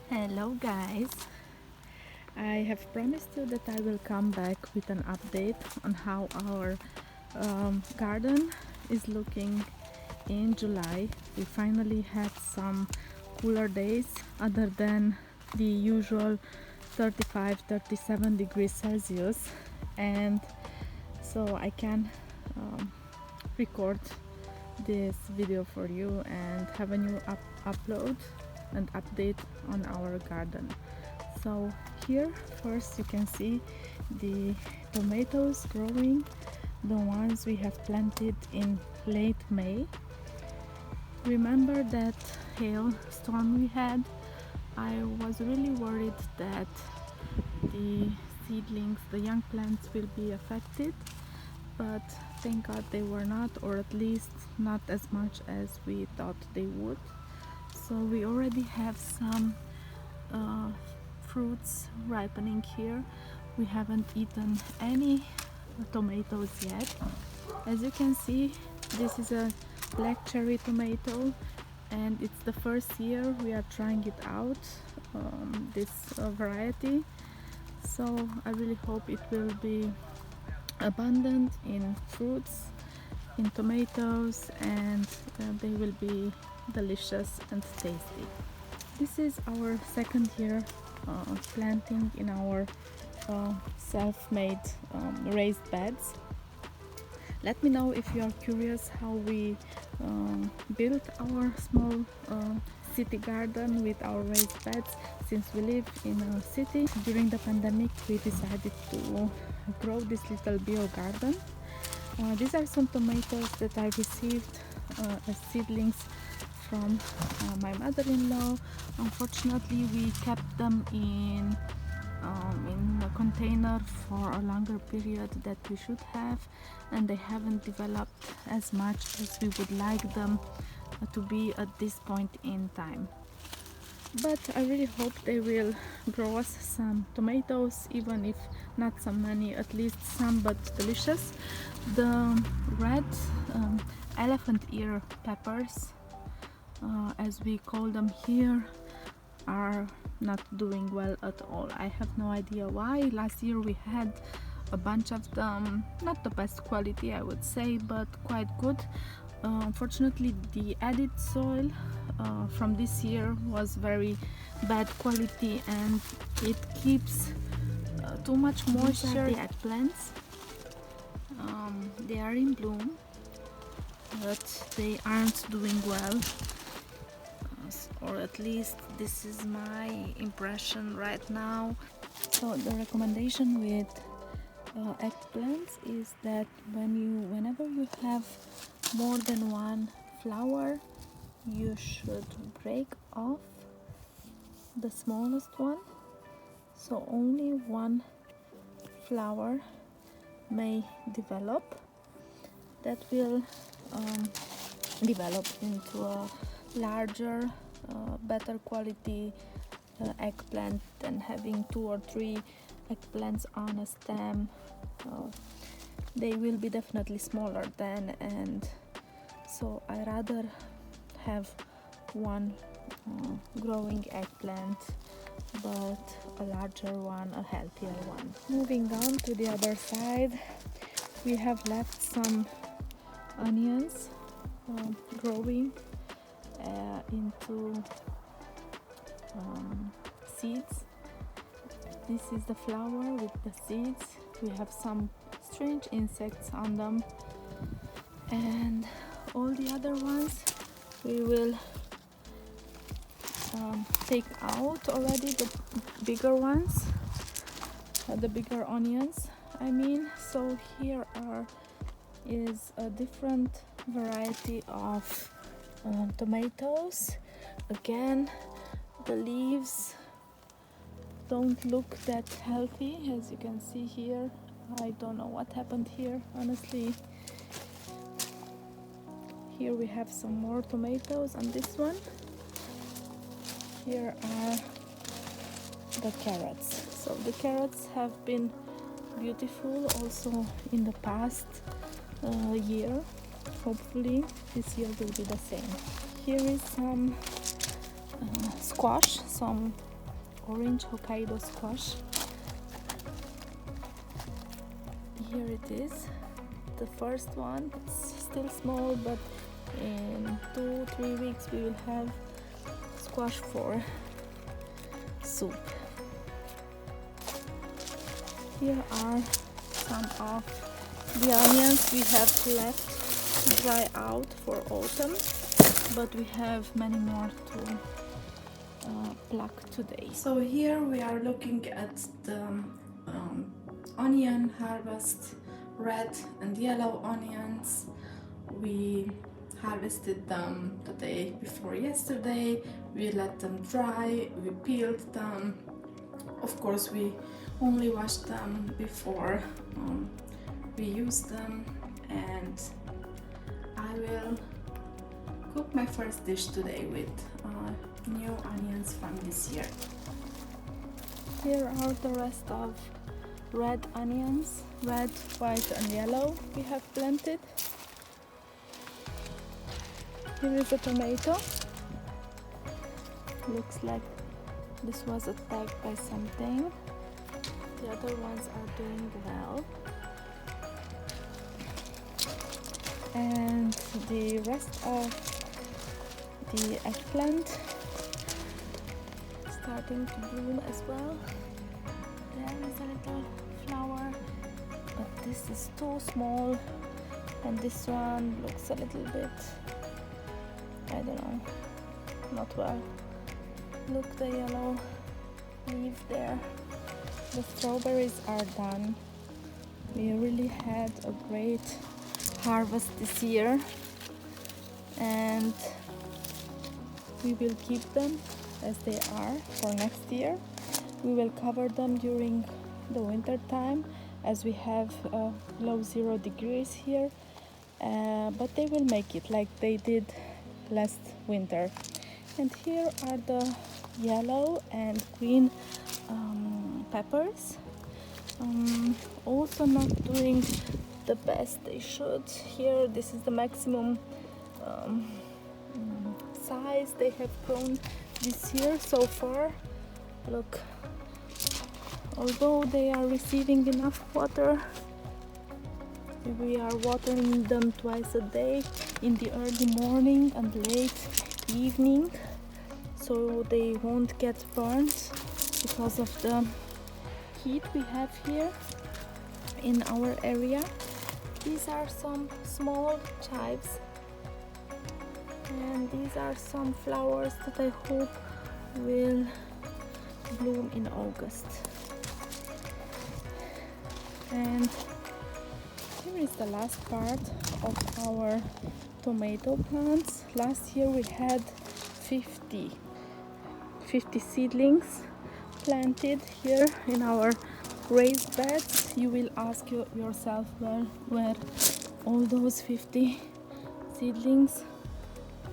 Hello guys, I have promised you that I will come back with an update on how our garden is looking in July. We finally had some cooler days other than the usual 35-37 degrees Celsius, and so I can record this video for you and have a new upload and update on our garden. So here first you can see the tomatoes growing, the ones we have planted in late May. Remember that hail storm we had? I was really worried that the seedlings, the young plants, will be affected, but thank God they were not, or at least not as much as we thought they would. So we already have some fruits ripening here. We haven't eaten any tomatoes yet. As you can see, this is a black cherry tomato, and it's the first year we are trying it out, this variety. So I really hope it will be abundant in fruits, in tomatoes, and they will be delicious and tasty. This is our second year planting in our self-made raised beds. Let me know if you are curious how we built our small city garden with our raised beds, since we live in a city. During the pandemic we decided to grow this little bio garden. These are some tomatoes that I received as seedlings from my mother-in-law. Unfortunately, we kept them in a container for a longer period that we should have, and they haven't developed as much as we would like them to be at this point in time. But I really hope they will grow us some tomatoes, even if not so many, at least some, but delicious. The red elephant ear peppers, as we call them here, are not doing well at all. I have no idea why. Last year we had a bunch of them, not the best quality I would say, but quite good. Unfortunately, the added soil from this year was very bad quality, and it keeps too much moisture. The eggplants, they are in bloom, but they aren't doing well, or at least this is my impression right now. So the recommendation with eggplants is that whenever you have more than one flower, you should break off the smallest one, so only one flower may develop. That will develop into a larger, better quality eggplant than having 2 or 3 eggplants on a stem. They will be definitely smaller then, and so I rather have one growing eggplant, but a larger one, a healthier one. Moving on to the other side, we have left some onions growing into seeds. This is the flower with the seeds. We have some strange insects on them, and all the other ones we will take out already, the bigger ones, the bigger onions I mean. So here is a different variety of tomatoes. Again, the leaves don't look that healthy, as you can see here. I don't know what happened here, honestly. Here we have some more tomatoes on this one. Here are the carrots. So the carrots have been beautiful also in the past year. Hopefully this year will be the same. Here is some squash, some orange Hokkaido squash. Here it is, the first one. It's still small, but in 2-3 weeks we will have squash for soup. Here are some of the onions we have left to dry out for autumn, but we have many more to pluck today. So here we are looking at the onion harvest, red and yellow onions. We harvested them the day before yesterday. We let them dry, we peeled them. Of course, we only washed them before we use them, and I will cook my first dish today with new onions from this year. Here are the rest of red onions, red, white and yellow we have planted. Here is a tomato. Looks like this was attacked by something. The other ones are doing well. And the rest of the eggplant starting to bloom as well. There is a little flower, but this is too small, and this one looks a little bit, I don't know, not well. Look, the yellow leaf there. The strawberries are done. We really had a great harvest this year, and we will keep them as they are for next year. We will cover them during the winter time, as we have below 0 degrees here, but they will make it like they did last winter. And here are the yellow and green peppers, also not doing the best they should. Here, this is the maximum size they have grown this year so far. Look, although they are receiving enough water, we are watering them twice a day, in the early morning and late evening, so they won't get burnt because of the heat we have here in our area. These are some small chives, and these are some flowers that I hope will bloom in August. And here is the last part of our tomato plants. Last year we had 50 seedlings planted here in our raised beds. You will ask yourself where all those 50 seedlings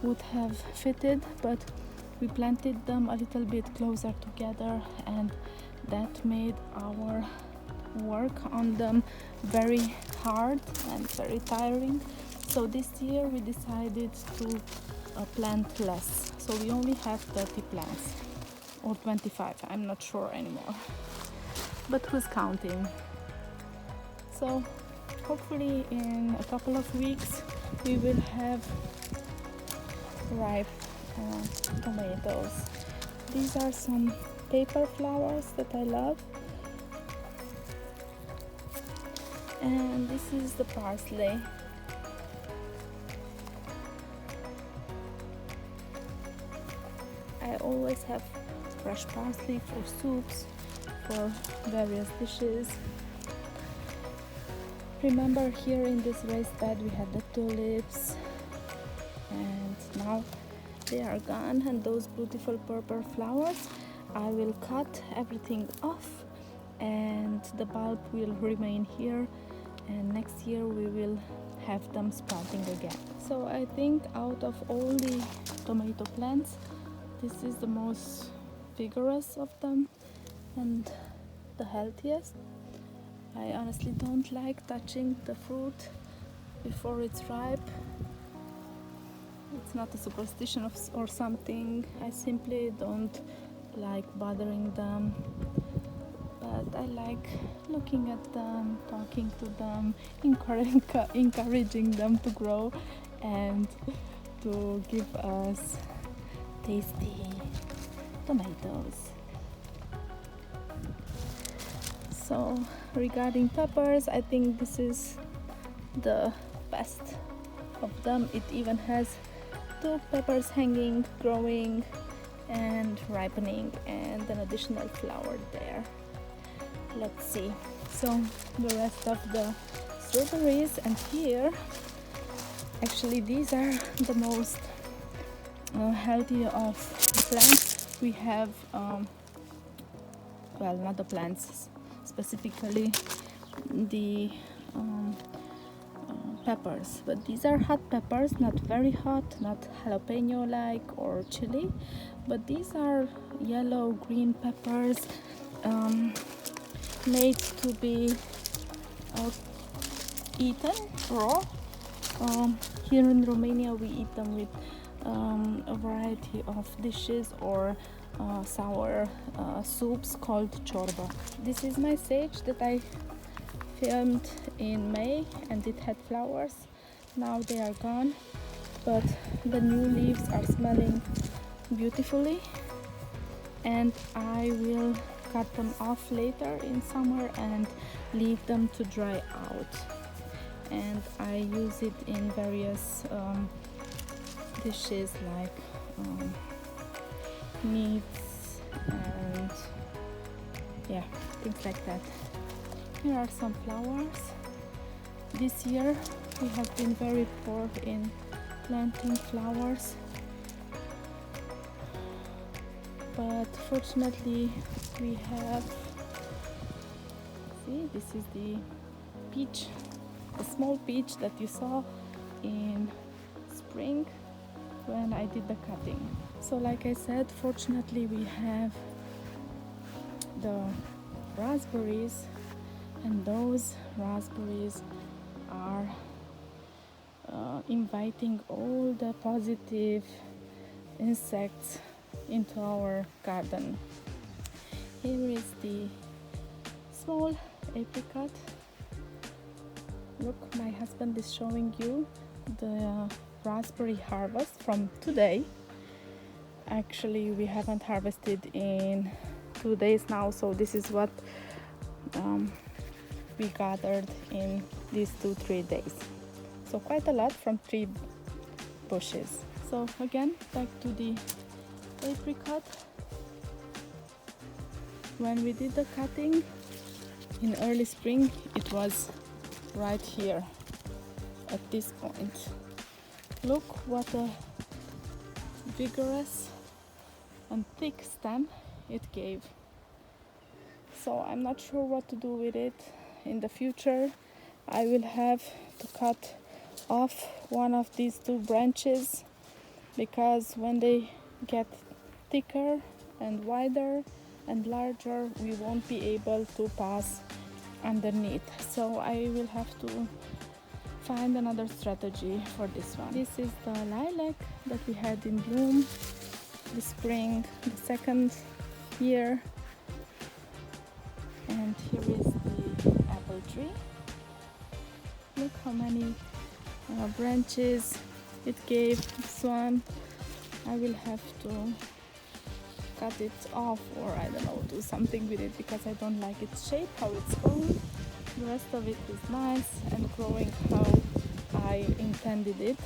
would have fitted, but we planted them a little bit closer together, and that made our work on them very hard and very tiring. So this year we decided to plant less, so we only have 30 plants, or 25, I'm not sure anymore, but who's counting? So hopefully in a couple of weeks we will have ripe tomatoes. These are some paper flowers that I love, and this is the parsley. I always have fresh parsley for soups, for various dishes. Remember, here in this raised bed we had the tulips, and now they are gone, and those beautiful purple flowers, I will cut everything off and the bulb will remain here, and next year we will have them sprouting again. So I think out of all the tomato plants, this is the most vigorous of them and the healthiest. I honestly don't like touching the fruit before it's ripe. It's not a superstition or something. I simply don't like bothering them, but I like looking at them, talking to them, encouraging them to grow and to give us tasty tomatoes. So regarding peppers, I think this is the best of them. It even has 2 peppers hanging, growing and ripening, and an additional flower there. Let's see. So the rest of the strawberries, and here actually these are the most healthy of the plants. We have well, not the plants specifically, the peppers, but these are hot peppers, not very hot, not jalapeno like or chili, but these are yellow green peppers, made to be eaten raw. Here in Romania we eat them with a variety of dishes or sour soups called ciorba. This is my sage that I filmed in May, and it had flowers. Now they are gone, but the new leaves are smelling beautifully, and I will cut them off later in summer and leave them to dry out. And I use it in various dishes like meats and yeah, things like that. Here are some flowers. This year we have been very poor in planting flowers, but fortunately we have, see, this is the peach, the small peach that you saw in spring when I did the cutting. So like I said, fortunately we have the raspberries, and those raspberries are inviting all the positive insects into our garden. Here is the small apricot. Look, my husband is showing you the raspberry harvest from today. Actually, we haven't harvested in 2 days now, so this is what we gathered in these 2-3 days. So quite a lot from 3 bushes. So again, back to the apricot. When we did the cutting in early spring, it was right here at this point. Look what a vigorous and thick stem it gave. So I'm not sure what to do with it in the future. I will have to cut off one of these 2 branches, because when they get thicker and wider and larger, we won't be able to pass underneath. So I will have to find another strategy for this one. This is the lilac that we had in bloom this spring, the 2nd year. And here is the apple tree. Look how many branches it gave. This one I will have to cut it off, or I don't know, do something with it, because I don't like its shape, how it's grown. The rest of it is nice and growing how I intended it.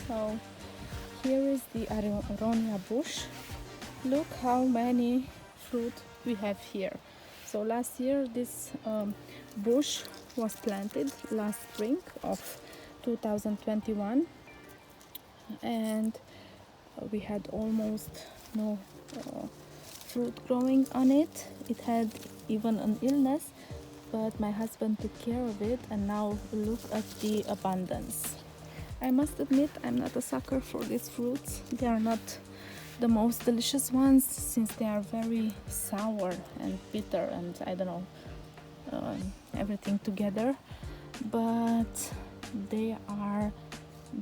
So here is the aronia bush. Look how many fruit we have here. So last year this bush was planted last spring of 2021, and we had almost no fruit growing on it. It had even an illness, but my husband took care of it, and now look at the abundance. I must admit, I'm not a sucker for these fruits. They are not the most delicious ones, since they are very sour and bitter and I don't know, everything together, but they are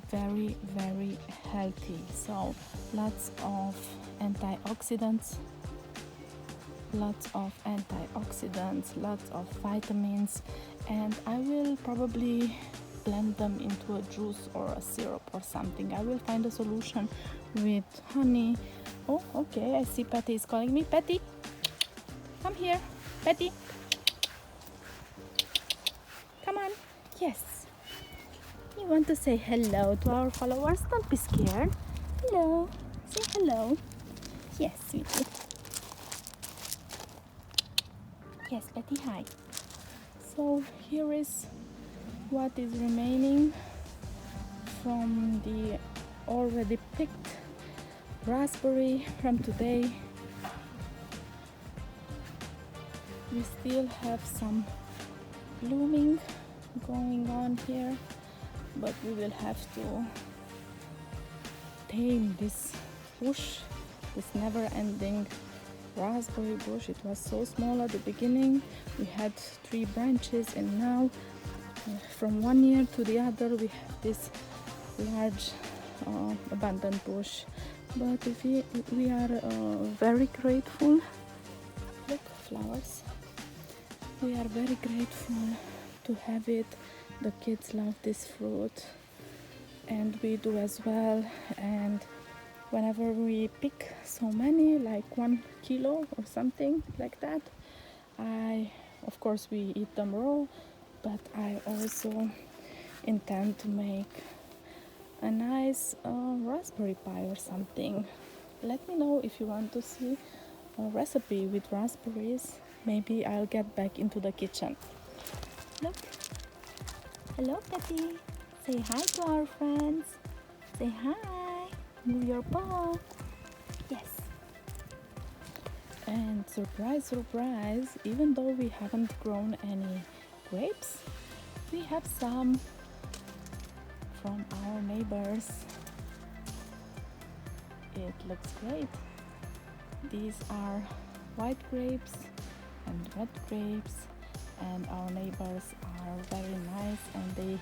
very, very healthy. So lots of antioxidants lots of antioxidants, lots of vitamins, and I will probably blend them into a juice or a syrup or something. I will find a solution with honey. Oh, okay, I see Patty is calling me. Patty, come here. Patty, come on. Yes. You want to say hello to our followers? Don't be scared. Hello. Say hello. Yes, sweetie. Yes, Patty, hi. So here is what is remaining from the already picked raspberry from today. We still have some blooming going on here, but we will have to tame this bush, this never-ending raspberry bush. It was so small at the beginning. We had 3 branches, and now from one year to the other we have this large abundant bush. But we are very grateful. Look, flowers. We are very grateful to have it. The kids love this fruit, and we do as well. And whenever we pick so many, like 1 kilo or something like that, of course we eat them raw, but I also intend to make a nice raspberry pie or something. Let me know if you want to see a recipe with raspberries. Maybe I'll get back into the kitchen. Look. Hello, Patty. Say hi to our friends. Say hi. Move your paw. Yes. And surprise, surprise, even though we haven't grown any grapes, we have some from our neighbors. It looks great. These are white grapes and red grapes, and our neighbors are very nice, and they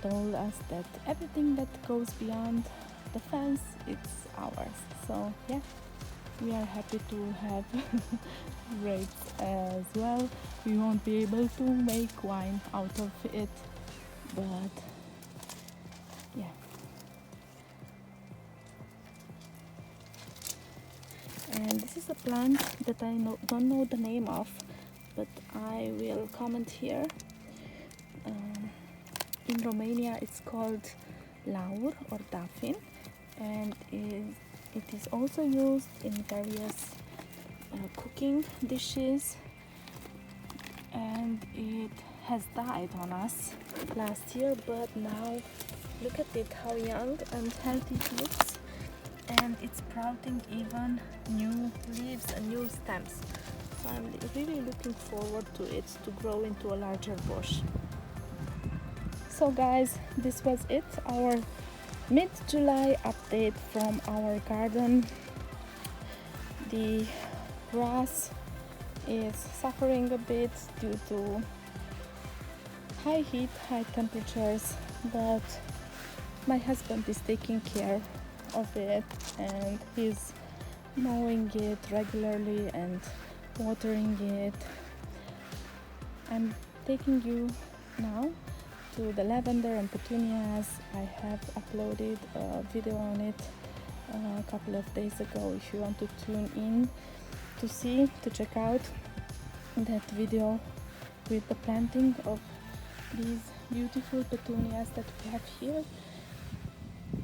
told us that everything that goes beyond the fence, it's ours. So yeah, we are happy to have grapes as well. We won't be able to make wine out of it, but yeah. And this is a plant that I don't know the name of, but I will comment here. In Romania it's called laur or dafin, and it is also used in various cooking dishes, and it has died on us last year, but now look at it, how young and healthy it looks, and it's sprouting even new leaves and new stems. So I'm really looking forward to it to grow into a larger bush. So guys, this was it, our mid-July update from our garden. The grass is suffering a bit due to high heat, high temperatures, but my husband is taking care of it, and he's mowing it regularly and watering it. I'm taking you now to the lavender and petunias. I have uploaded a video on it a couple of days ago. If you want to tune in to check out that video with the planting of these beautiful petunias that we have here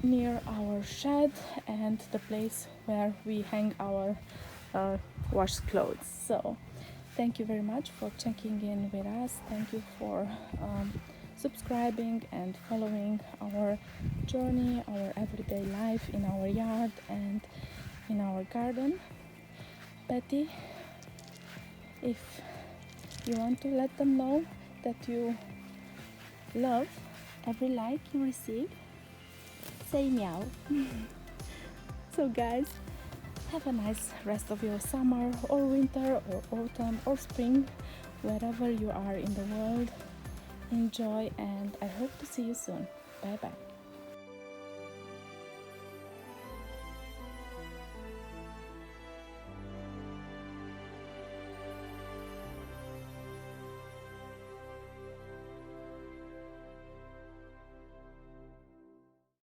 near our shed and the place where we hang our washed clothes. So thank you very much for checking in with us. Thank you for subscribing and following our journey, our everyday life in our yard and in our garden. Patty, if you want to let them know that you love every like you receive, say meow. So guys, have a nice rest of your summer or winter or autumn or spring, wherever you are in the world. Enjoy, and I hope to see you soon. Bye bye.